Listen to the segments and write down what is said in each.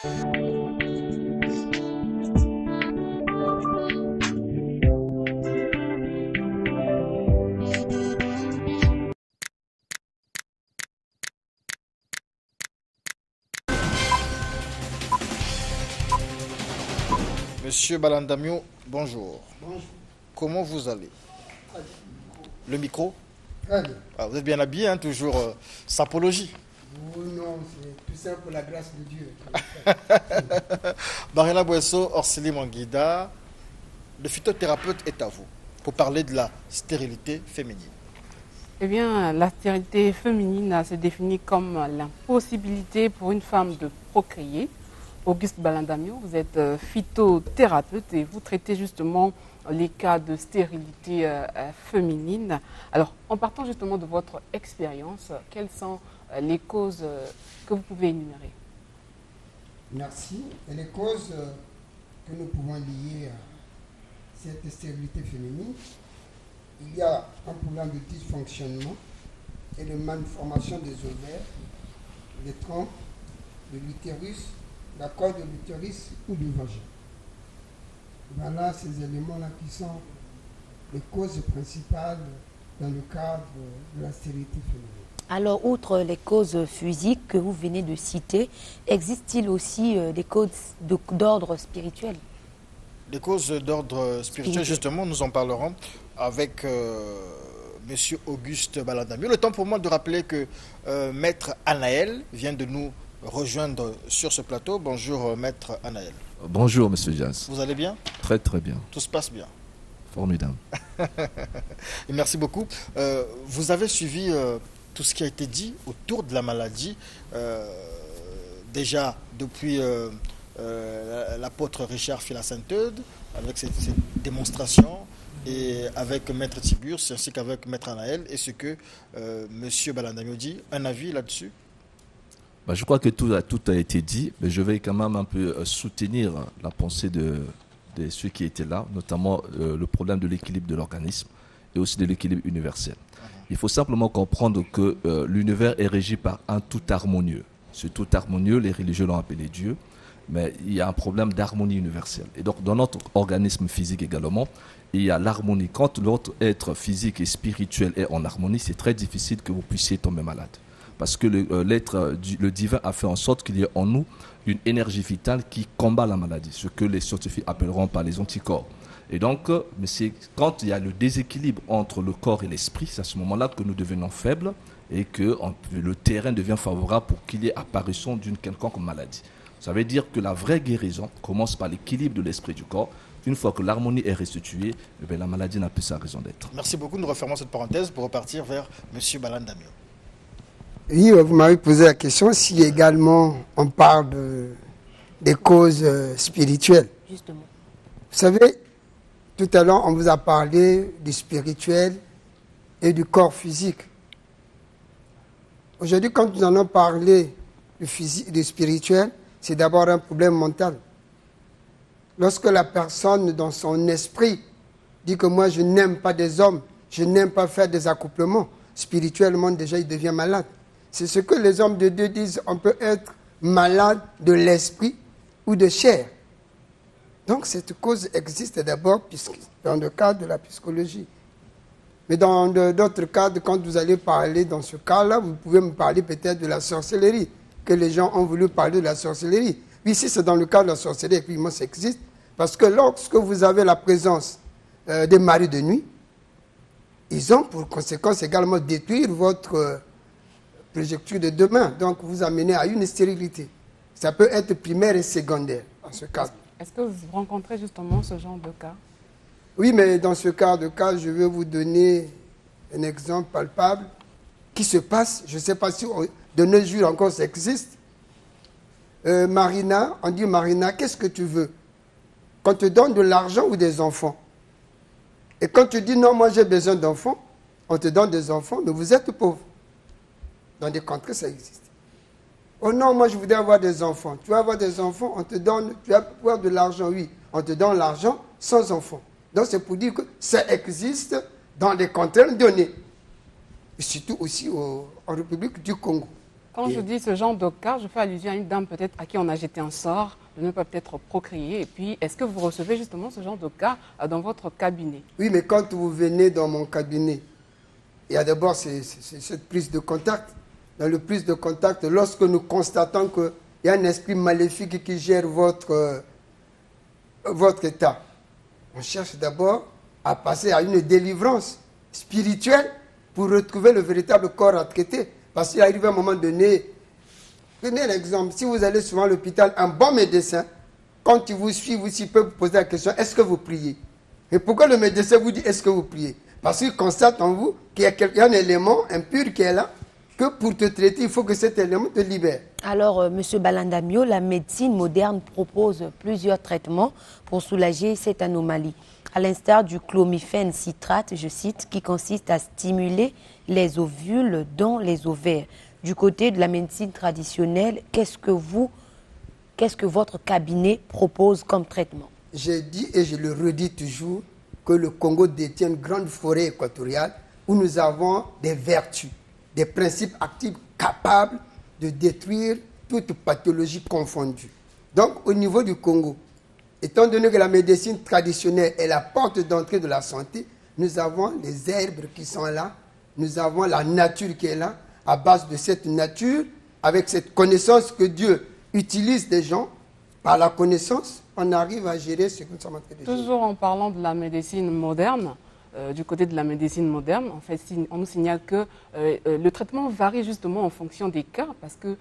Monsieur Balandamio, bonjour. Bonjour. Comment vous allez? Le micro? Très bien. Ah, vous êtes bien habillé, hein, toujours sapologie. Oui, non, c'est tout ça pour la grâce de Dieu. Barela Bouesso, Orsili Manguida, le phytothérapeute est à vous pour parler de la stérilité féminine. Eh bien, la stérilité féminine se définit comme l'impossibilité pour une femme de procréer. Auguste Balandamio, vous êtes phytothérapeute et vous traitez justement les cas de stérilité féminine. Alors, en partant justement de votre expérience, quelles sont les causes que vous pouvez énumérer? Merci. Et les causes que nous pouvons lier à cette stérilité féminine, il y a un problème de dysfonctionnement et de malformation des ovaires, des trompes, de l'utérus, la corde de l'utérus ou du vagin. Voilà ces éléments-là qui sont les causes principales dans le cadre de la stérilité féminine. Alors, outre les causes physiques que vous venez de citer, existe-t-il aussi des causes d'ordre spirituel? Les causes d'ordre spirituel, justement, nous en parlerons avec Monsieur Auguste Balandamio. Le temps pour moi de rappeler que Maître Anaël vient de nous rejoindre sur ce plateau. Bonjour Maître Anaël. Bonjour Monsieur Jazz. Vous allez bien? Très très bien. Tout se passe bien? Formidable. Et merci beaucoup. Vous avez suivi tout ce qui a été dit autour de la maladie, déjà depuis l'apôtre Richard Philassenteude, avec ses démonstrations, et avec Maître Tiburce, ainsi qu'avec Maître Anaël, et ce que Monsieur Balandamio dit. Un avis là-dessus? Je crois que tout a été dit, mais je vais quand même un peu soutenir la pensée de ceux qui étaient là, notamment le problème de l'équilibre de l'organisme et aussi de l'équilibre universel. Il faut simplement comprendre que l'univers est régi par un tout harmonieux. Ce tout harmonieux, les religieux l'ont appelé Dieu, mais il y a un problème d'harmonie universelle. Et donc dans notre organisme physique également, il y a l'harmonie. Quand l'autre être physique et spirituel est en harmonie, c'est très difficile que vous puissiez tomber malade. Parce que le divin a fait en sorte qu'il y ait en nous une énergie vitale qui combat la maladie, ce que les scientifiques appelleront par les anticorps. Et donc, c'est quand il y a le déséquilibre entre le corps et l'esprit, c'est à ce moment-là que nous devenons faibles et que le terrain devient favorable pour qu'il y ait apparition d'une quelconque maladie. Ça veut dire que la vraie guérison commence par l'équilibre de l'esprit et du corps. Une fois que l'harmonie est restituée, la maladie n'a plus sa raison d'être. Merci beaucoup. Nous refermons cette parenthèse pour repartir vers M. Balandamio. Oui, vous m'avez posé la question si également on parle des causes spirituelles. Justement. Vous savez, tout à l'heure, on vous a parlé du spirituel et du corps physique. Aujourd'hui, quand nous en avons parlé du spirituel, c'est d'abord un problème mental. Lorsque la personne, dans son esprit, dit que moi, je n'aime pas des hommes, je n'aime pas faire des accouplements, spirituellement, déjà, il devient malade. C'est ce que les hommes de Dieu disent, on peut être malade de l'esprit ou de chair. Donc cette cause existe d'abord dans le cadre de la psychologie. Mais dans d'autres cadres, quand vous allez parler dans ce cas-là, vous pouvez me parler peut-être de la sorcellerie, que les gens ont voulu parler de la sorcellerie. Oui, si c'est dans le cadre de la sorcellerie, effectivement, ça existe. Parce que lorsque vous avez la présence des maris de nuit, ils ont pour conséquence également détruire votre projectile de demain. Donc, vous amenez à une stérilité. Ça peut être primaire et secondaire, en ce cas. Est-ce que vous rencontrez justement ce genre de cas? Oui, mais dans ce cas de cas, je vais vous donner un exemple palpable qui se passe. Je ne sais pas si de nos jours encore ça existe. Marina, on dit Marina, qu'est-ce que tu veux? Qu'on te donne de l'argent ou des enfants? Et quand tu dis non, moi j'ai besoin d'enfants, on te donne des enfants, mais vous êtes pauvre. Dans des contrées, ça existe. Oh non, moi je voudrais avoir des enfants. Tu vas avoir des enfants, on te donne, tu vas avoir de l'argent, oui. On te donne l'argent sans enfants. Donc c'est pour dire que ça existe dans des contrées données. Et surtout aussi en République du Congo. Quand je dis ce genre de cas, je fais allusion à une dame peut-être à qui on a jeté un sort de ne pas peut-être procréer. Et puis, est-ce que vous recevez justement ce genre de cas dans votre cabinet? Oui, mais quand vous venez dans mon cabinet, il y a d'abord cette prise de contact. Dans le prise de contact, lorsque nous constatons qu'il y a un esprit maléfique qui gère votre état, on cherche d'abord à passer à une délivrance spirituelle pour retrouver le véritable corps à traiter. Parce qu'il arrive un moment donné, prenez l'exemple, si vous allez souvent à l'hôpital, un bon médecin, quand il vous suit, il peut vous poser la question, est-ce que vous priez? Et pourquoi le médecin vous dit, est-ce que vous priez? Parce qu'il constate en vous qu'il y a un élément impur qui est là, que pour te traiter, il faut que cet élément te libère. Alors, Monsieur Balandamio, la médecine moderne propose plusieurs traitements pour soulager cette anomalie. À l'instar du chlomifène citrate, je cite, qui consiste à stimuler les ovules dans les ovaires. Du côté de la médecine traditionnelle, qu'est-ce que votre cabinet propose comme traitement? J'ai dit et je le redis toujours que le Congo détient une grande forêt équatoriale où nous avons des vertus, des principes actifs capables de détruire toute pathologie confondue. Donc, au niveau du Congo, étant donné que la médecine traditionnelle est la porte d'entrée de la santé, nous avons les herbes qui sont là, nous avons la nature qui est là. À base de cette nature, avec cette connaissance que Dieu utilise des gens, par la connaissance, on arrive à gérer ce que nous sommes en train de gérer. Toujours en parlant de la médecine moderne, du côté de la médecine moderne, en fait, on nous signale que le traitement varie justement en fonction des cas, parce que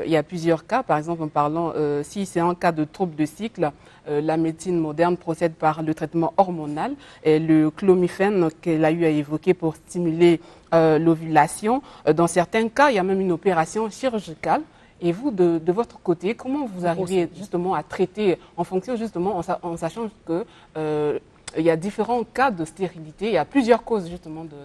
il y a plusieurs cas. Par exemple, en parlant, si c'est un cas de trouble de cycle, la médecine moderne procède par le traitement hormonal et le chlomifène qu'elle a eu à évoquer pour stimuler l'ovulation. Dans certains cas, il y a même une opération chirurgicale. Et vous, de votre côté, comment vous arrivez justement à traiter en fonction justement, en sachant que il y a différents cas de stérilité, il y a plusieurs causes justement de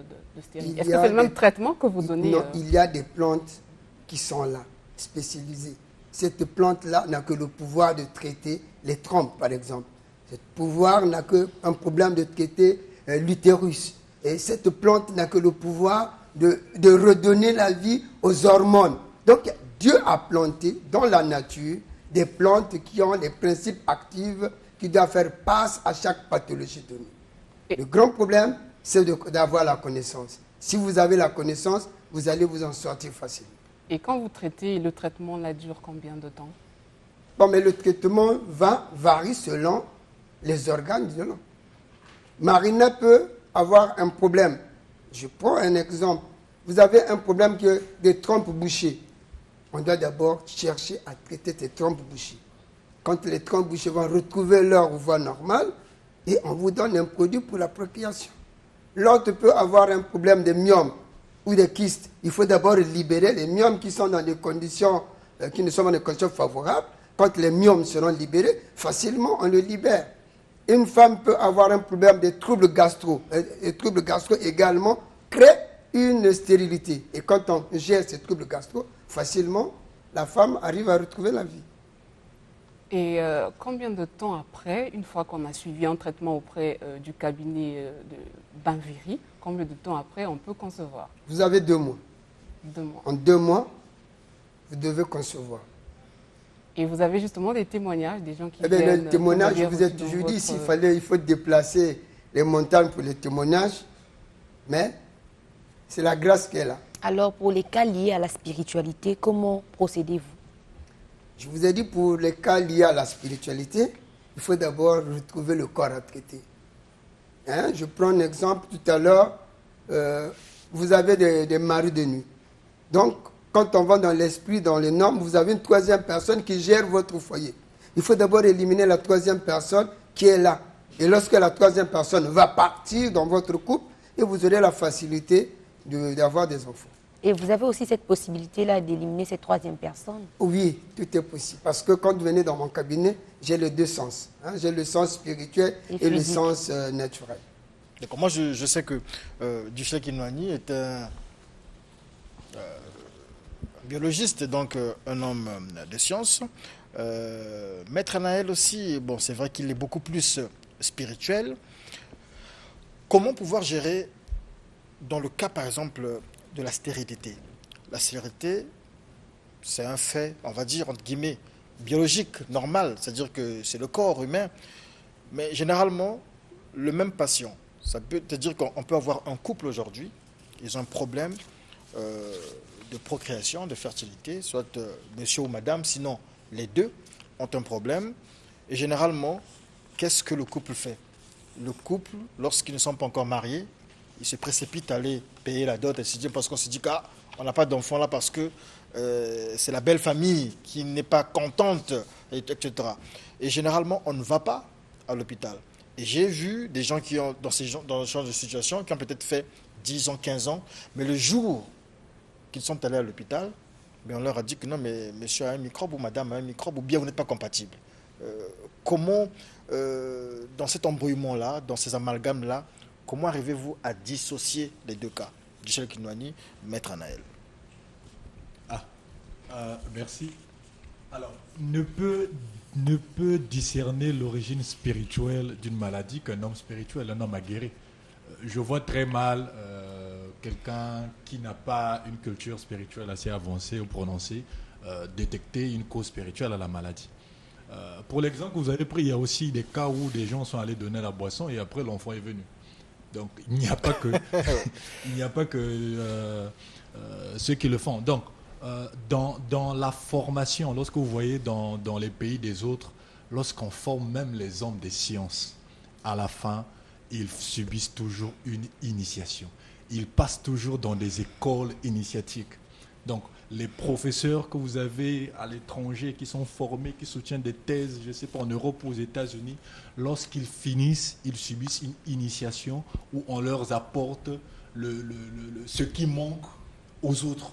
stérilité. Est-ce que c'est le même traitement que vous donnez? Non, il y a des plantes qui sont là, spécialisées. Cette plante-là n'a que le pouvoir de traiter les trompes, par exemple. Ce pouvoir n'a qu'un problème de traiter l'utérus. Et cette plante n'a que le pouvoir de redonner la vie aux hormones. Donc, Dieu a planté dans la nature des plantes qui ont les principes actifs qui doivent faire face à chaque pathologie donnée. Le grand problème, c'est d'avoir la connaissance. Si vous avez la connaissance, vous allez vous en sortir facilement. Et quand vous traitez, le traitement là dure combien de temps? Bon, mais le traitement varie selon les organes de l'homme. Marina peut avoir un problème. Je prends un exemple. Vous avez un problème de trompes bouchées. On doit d'abord chercher à traiter tes trompes bouchées. Quand les trompes bouchées vont retrouver leur voie normale, et on vous donne un produit pour la procréation. L'autre peut avoir un problème de myome ou de kyste. Il faut d'abord libérer les myomes qui sont dans des conditions qui ne sont pas des conditions favorables. Quand les myomes seront libérés, facilement on le libère. Une femme peut avoir un problème de troubles gastro. Les troubles gastro également créent une stérilité. Et quand on gère ces troubles gastro, facilement, la femme arrive à retrouver la vie. Et combien de temps après, une fois qu'on a suivi un traitement auprès du cabinet de Banviri, combien de temps après on peut concevoir? Vous avez 2 mois. 2 mois. En 2 mois, vous devez concevoir. Et vous avez justement des témoignages, des gens qui viennent... Le témoignage, je vous ai toujours dit, il faut déplacer les montagnes pour les témoignages, mais c'est la grâce qui est là. Alors, pour les cas liés à la spiritualité, comment procédez-vous? Je vous ai dit, pour les cas liés à la spiritualité, il faut d'abord retrouver le corps à traiter. Hein? Je prends un exemple. Tout à l'heure, vous avez des maris de nuit. Donc, quand on va dans l'esprit, dans les normes, vous avez une 3e personne qui gère votre foyer. Il faut d'abord éliminer la 3e personne qui est là. Et lorsque la 3e personne va partir dans votre couple, et vous aurez la facilité d'avoir des enfants. Et vous avez aussi cette possibilité-là d'éliminer cette 3e personne? Oui, tout est possible. Parce que quand vous venez dans mon cabinet, j'ai les 2 sens. Hein. J'ai le sens spirituel et le sens naturel. D'accord. Moi, je sais que Duchek Inouani est un biologiste, donc un homme de science. Maître Anaël aussi, bon, c'est vrai qu'il est beaucoup plus spirituel. Comment pouvoir gérer, dans le cas, par exemple, de la stérilité? La stérilité, c'est un fait, on va dire, entre guillemets, biologique, normal, c'est-à-dire que c'est le corps humain. Mais généralement, le même patient, ça peut te dire qu'on peut avoir un couple aujourd'hui, ils ont un problème de procréation, de fertilité, soit monsieur ou madame, sinon les deux ont un problème. Et généralement, qu'est-ce que le couple fait? Le couple, lorsqu'ils ne sont pas encore mariés, il se précipite à aller payer la dot, parce qu'on se dit qu'on n'a pas d'enfant là parce que c'est la belle famille qui n'est pas contente, etc. Et généralement, on ne va pas à l'hôpital. Et j'ai vu des gens qui ont, dans ce genre de situation, qui ont peut-être fait 10 ans, 15 ans, mais le jour qu'ils sont allés à l'hôpital, on leur a dit que non, mais monsieur a un microbe ou madame a un microbe, ou bien vous n'êtes pas compatible. Comment, dans cet embrouillement-là, dans ces amalgames-là, comment arrivez-vous à dissocier les deux cas? Michel Kinouani, Maître Anaël. Merci. Alors, ne peut discerner l'origine spirituelle d'une maladie qu'un homme spirituel, un homme aguerri. Je vois très mal quelqu'un qui n'a pas une culture spirituelle assez avancée ou prononcée détecter une cause spirituelle à la maladie. Pour l'exemple que vous avez pris, il y a aussi des cas où des gens sont allés donner la boisson et après l'enfant est venu. Donc il n'y a pas que ceux qui le font. Donc dans la formation, lorsque vous voyez dans les pays des autres, lorsqu'on forme même les hommes des sciences, à la fin, ils subissent toujours une initiation. Ils passent toujours dans des écoles initiatiques. Donc, les professeurs que vous avez à l'étranger qui sont formés, qui soutiennent des thèses, je ne sais pas, en Europe ou aux États-Unis, lorsqu'ils finissent, ils subissent une initiation où on leur apporte ce qui manque aux autres.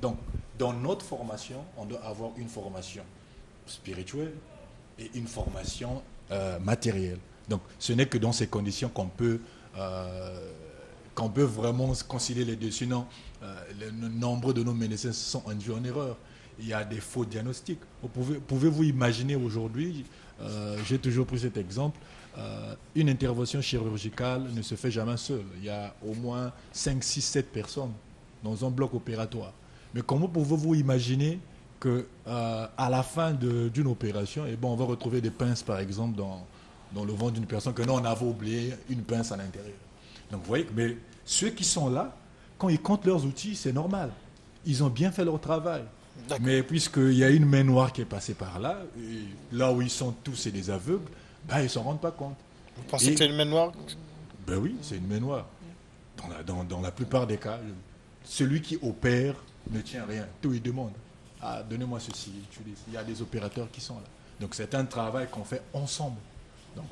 Donc, dans notre formation, on doit avoir une formation spirituelle et une formation matérielle. Donc, ce n'est que dans ces conditions qu'on peut vraiment concilier les deux. Sinon, le nombre de nos médecins sont induits en erreur. Il y a des faux diagnostics. Pouvez-vous imaginer aujourd'hui, j'ai toujours pris cet exemple, une intervention chirurgicale ne se fait jamais seule. Il y a au moins 5, 6, 7 personnes dans un bloc opératoire. Mais comment pouvez-vous imaginer qu'à la fin d'une opération, on va retrouver des pinces, par exemple, dans le ventre d'une personne, que non, on avait oublié une pince à l'intérieur. Donc vous voyez, mais ceux qui sont là, quand ils comptent leurs outils, c'est normal. Ils ont bien fait leur travail. Mais puisqu'il y a une main noire qui est passée par là, et là où ils sont tous, c'est des aveugles, ils ne s'en rendent pas compte. Vous pensez que c'est une main noire? Ben oui, c'est une main noire. Dans la plupart des cas, celui qui opère ne tient rien. Tout il demande. Donnez-moi ceci. Il y a des opérateurs qui sont là. Donc c'est un travail qu'on fait ensemble. Donc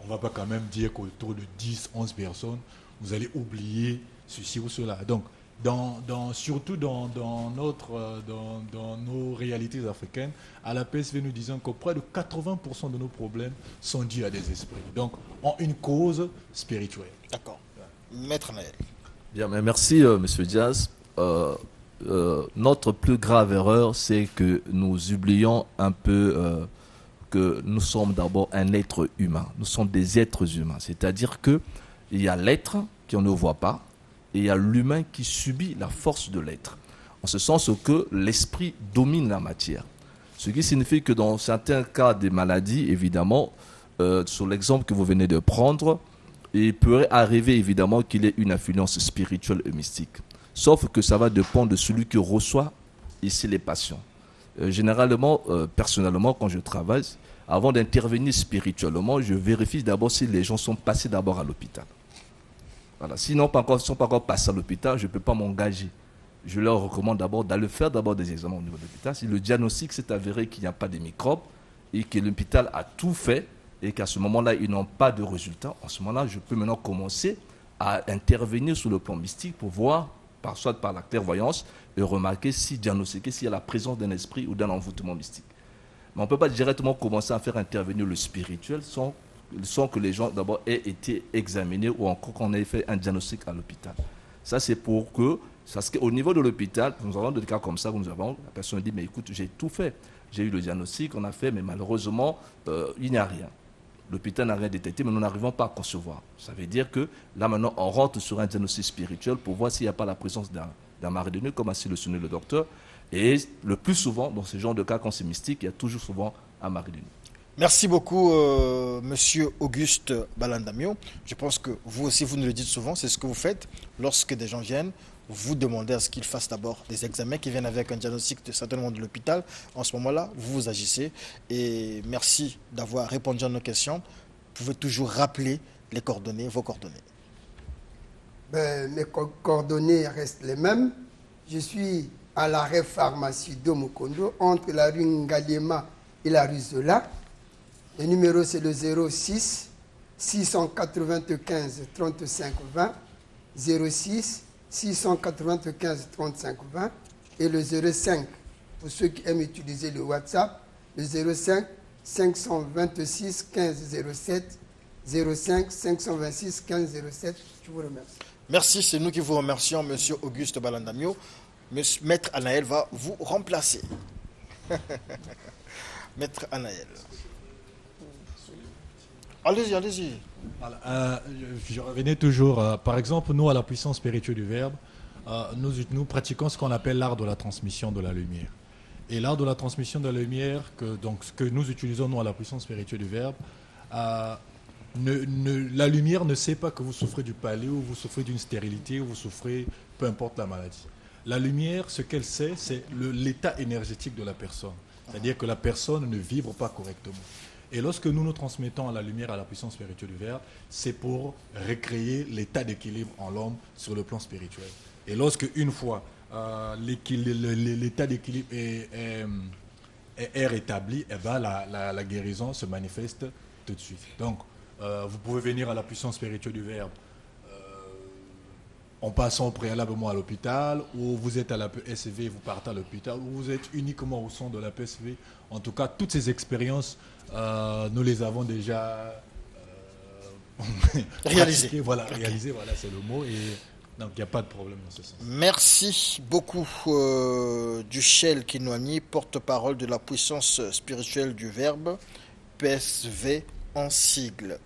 on ne va pas quand même dire qu'autour de 10, 11 personnes, vous allez oublier ceci ou cela. Donc surtout dans nos réalités africaines, à la PSV, nous disons que près de 80% de nos problèmes sont dus à des esprits. Donc, ont une cause spirituelle. D'accord. Maître Naël. Bien, mais merci, Monsieur Diaz. Notre plus grave erreur, c'est que nous oublions un peu que nous sommes d'abord un être humain. Nous sommes des êtres humains. C'est-à-dire qu'il y a l'être qu'on ne voit pas, et il y a l'humain qui subit la force de l'être. En ce sens que l'esprit domine la matière. Ce qui signifie que dans certains cas des maladies, évidemment, sur l'exemple que vous venez de prendre, il pourrait arriver évidemment qu'il y ait une influence spirituelle et mystique. Sauf que ça va dépendre de celui qui reçoit ici les patients. Généralement, personnellement, quand je travaille, avant d'intervenir spirituellement, je vérifie d'abord si les gens sont passés d'abord à l'hôpital. Voilà. Sinon, ils ne sont pas encore passés à l'hôpital, je ne peux pas m'engager. Je leur recommande d'abord d'aller faire d'abord des examens au niveau de l'hôpital. Si le diagnostic s'est avéré qu'il n'y a pas de microbes et que l'hôpital a tout fait et qu'à ce moment-là, ils n'ont pas de résultats, en ce moment-là, je peux maintenant commencer à intervenir sur le plan mystique pour voir, soit par la clairvoyance, et remarquer diagnostiquer s'il y a la présence d'un esprit ou d'un envoûtement mystique. Mais on ne peut pas directement commencer à faire intervenir le spirituel sans que les gens d'abord aient été examinés ou encore qu'on ait fait un diagnostic à l'hôpital. Ça, c'est pour que, parce qu'au niveau de l'hôpital, nous avons des cas comme ça où la personne dit, mais écoute, j'ai tout fait. J'ai eu le diagnostic, on a fait, mais malheureusement, il n'y a rien. L'hôpital n'a rien détecté, mais nous n'arrivons pas à concevoir. Ça veut dire que là, maintenant, on rentre sur un diagnostic spirituel pour voir s'il n'y a pas la présence d'un mari de nuit, comme a su le sonner le docteur. Et le plus souvent, dans ce genre de cas, quand c'est mystique, il y a toujours souvent un mari de nuit. Merci beaucoup, Monsieur Auguste Balandamio. Je pense que vous aussi, vous nous le dites souvent, c'est ce que vous faites lorsque des gens viennent. Vous demandez à ce qu'ils fassent d'abord des examens qui viennent avec un diagnostic de certainement de l'hôpital. En ce moment-là, vous agissez. Et merci d'avoir répondu à nos questions. Vous pouvez toujours rappeler les coordonnées, vos coordonnées. Mes coordonnées restent les mêmes. Je suis à l'arrêt pharmacie de Mukondo, entre la rue Ngaliema et la rue Zola. Le numéro, c'est le 06 695 35 20, 06 695 35 20 et le 05 pour ceux qui aiment utiliser le WhatsApp, le 05 526 15 07, 05 526 15 07. Je vous remercie. Merci, c'est nous qui vous remercions, Monsieur Auguste Balandamio. Maître Anaël va vous remplacer. Maître Anaël. Allez-y, allez-y. Voilà, je revenais toujours, par exemple, nous, à la puissance spirituelle du Verbe, nous pratiquons ce qu'on appelle l'art de la transmission de la lumière. Et l'art de la transmission de la lumière, ce que nous utilisons, nous, à la puissance spirituelle du Verbe, la lumière ne sait pas que vous souffrez du palais, ou vous souffrez d'une stérilité, ou vous souffrez, peu importe la maladie. La lumière, ce qu'elle sait, c'est l'état énergétique de la personne. C'est-à-dire que la personne ne vibre pas correctement. Et lorsque nous nous transmettons à la lumière, à la puissance spirituelle du Verbe, c'est pour recréer l'état d'équilibre en l'homme sur le plan spirituel. Et lorsque, une fois, l'état d'équilibre est rétabli, eh ben, la guérison se manifeste tout de suite. Donc, vous pouvez venir à la puissance spirituelle du Verbe en passant préalablement à l'hôpital, ou vous êtes à la PSV et vous partez à l'hôpital, ou vous êtes uniquement au sein de la PSV. En tout cas, toutes ces expériences, nous les avons déjà réalisées. Voilà, réalisées, voilà, c'est le mot. Et donc, il n'y a pas de problème dans ce sens. Merci beaucoup, Duchel Kinwani, porte-parole de la puissance spirituelle du Verbe, PSV en sigle.